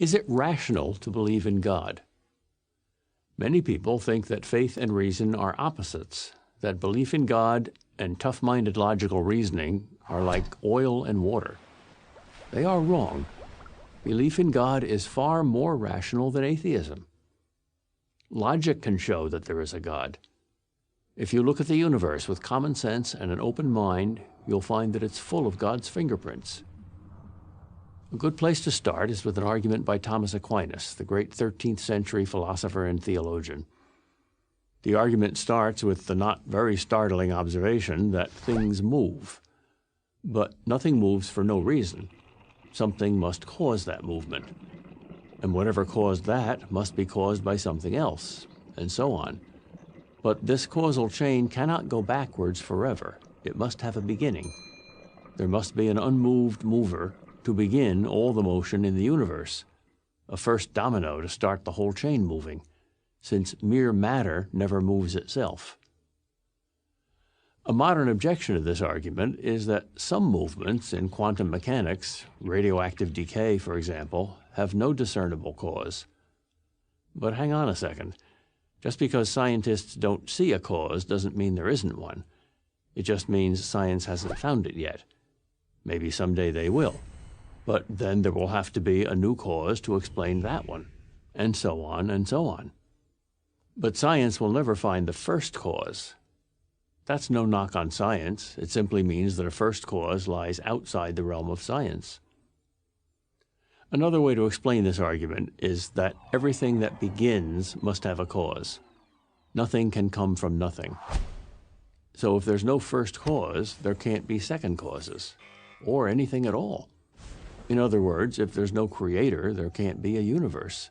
Is it rational to believe in God? Many people think that faith and reason are opposites, that belief in God and tough-minded logical reasoning are like oil and water. They are wrong. Belief in God is far more rational than atheism. Logic can show that there is a God. If you look at the universe with common sense and an open mind, you'll find that it's full of God's fingerprints. A good place to start is with an argument by Thomas Aquinas, the great 13th century philosopher and theologian. The argument starts with the not very startling observation that things move. But nothing moves for no reason. Something must cause that movement. And whatever caused that must be caused by something else, and so on. But this causal chain cannot go backwards forever. It must have a beginning. There must be an unmoved mover to begin all the motion in the universe, a first domino to start the whole chain moving, since mere matter never moves itself. A modern objection to this argument is that some movements in quantum mechanics, radioactive decay, for example, have no discernible cause. But hang on a second. Just because scientists don't see a cause doesn't mean there isn't one. It just means science hasn't found it yet. Maybe someday they will. But then there will have to be a new cause to explain that one, and so on and so on. But science will never find the first cause. That's no knock on science. It simply means that a first cause lies outside the realm of science. Another way to explain this argument is that everything that begins must have a cause. Nothing can come from nothing. So if there's no first cause, there can't be second causes, or anything at all. In other words, if there's no creator, there can't be a universe.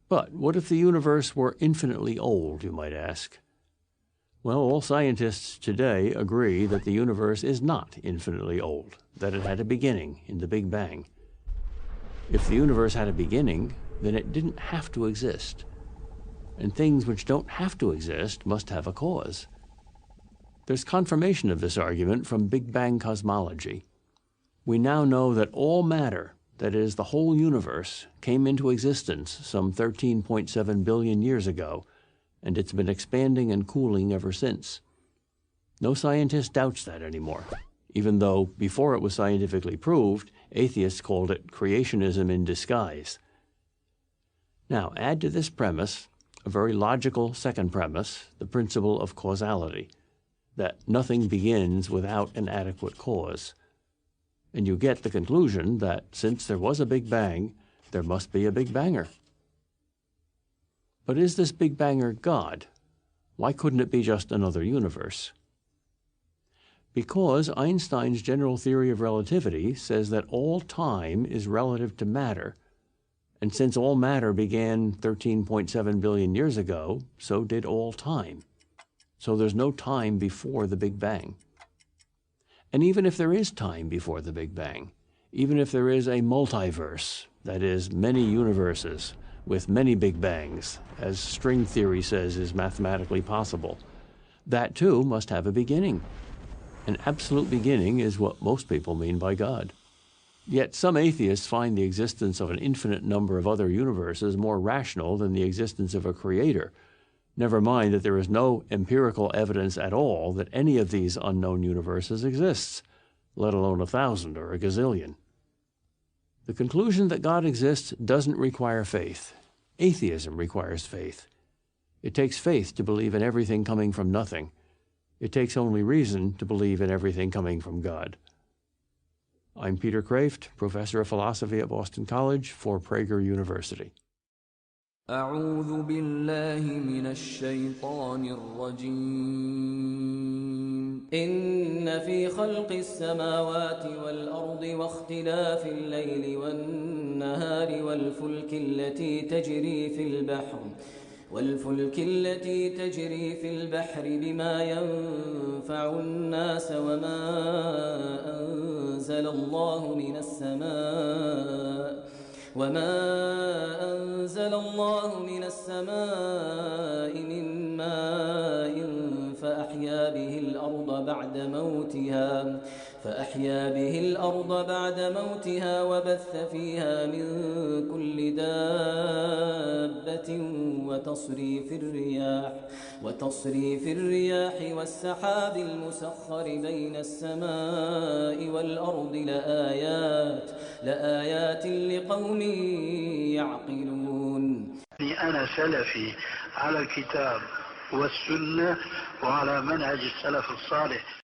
But what if the universe were infinitely old, you might ask? Well, all scientists today agree that the universe is not infinitely old, that it had a beginning in the Big Bang. If the universe had a beginning, then it didn't have to exist. And things which don't have to exist must have a cause. There's confirmation of this argument from Big Bang cosmology. We now know that all matter, that is, the whole universe, came into existence some 13.7 billion years ago, and it's been expanding and cooling ever since. No scientist doubts that anymore, even though, before it was scientifically proved, atheists called it creationism in disguise. Now, add to this premise a very logical second premise, the principle of causality, that nothing begins without an adequate cause. And you get the conclusion that since there was a Big Bang, there must be a Big Banger. But is this Big Banger God? Why couldn't it be just another universe? Because Einstein's general theory of relativity says that all time is relative to matter, and since all matter began 13.7 billion years ago, so did all time. So there's no time before the Big Bang. And even if there is time before the Big Bang, even if there is a multiverse, that is, many universes with many Big Bangs, as string theory says is mathematically possible, that too must have a beginning. An absolute beginning is what most people mean by God. Yet some atheists find the existence of an infinite number of other universes more rational than the existence of a creator. Never mind that there is no empirical evidence at all that any of these unknown universes exists, let alone 1,000 or a gazillion. The conclusion that God exists doesn't require faith. Atheism requires faith. It takes faith to believe in everything coming from nothing. It takes only reason to believe in everything coming from God. I'm Peter Kraft, professor of philosophy at Boston College for Prager University. أعوذ بالله من الشيطان الرجيم إن في خلق السماوات والأرض واختلاف الليل والنهار والفلك التي تجري في البحر بما ينفع الناس أنزل الله من السماء من ماء فأحيا به الأرض بعد موتها فأحيا به الأرض بعد موتها وبث فيها من كل دابة وتصريف الرياح والسحاب المسخر بين السماء والأرض لآيات لقوم يعقلون. أنا سلفي على الكتاب والسنة وعلى منهج السلف الصالح.